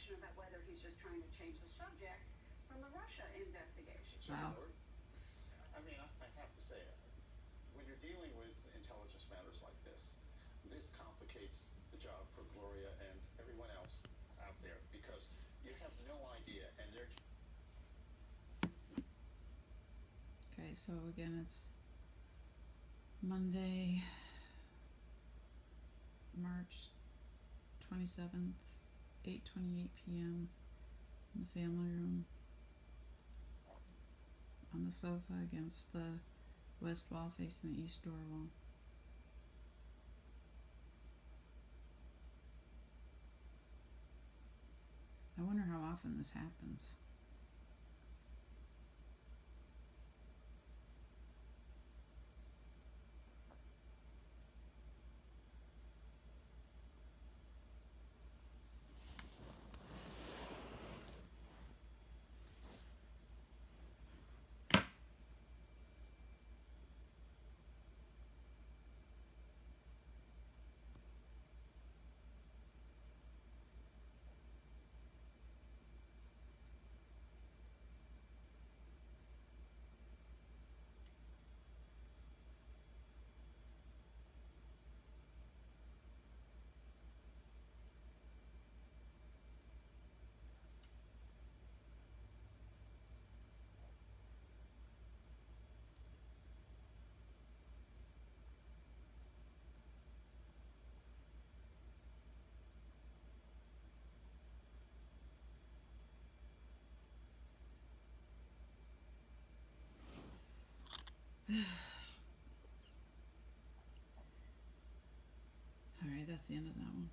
question about whether he's just trying to change the subject from the Russia investigation. Wow. I mean, I have to say, when you're dealing with intelligence matters like this complicates the job for Gloria and everyone else out there because you have no idea, and they're. Okay, so again, it's Monday, March 27th, 8:28 p.m. in the family room on the sofa against the west wall facing the east door wall. I wonder how often this happens. Alright, that's the end of that one.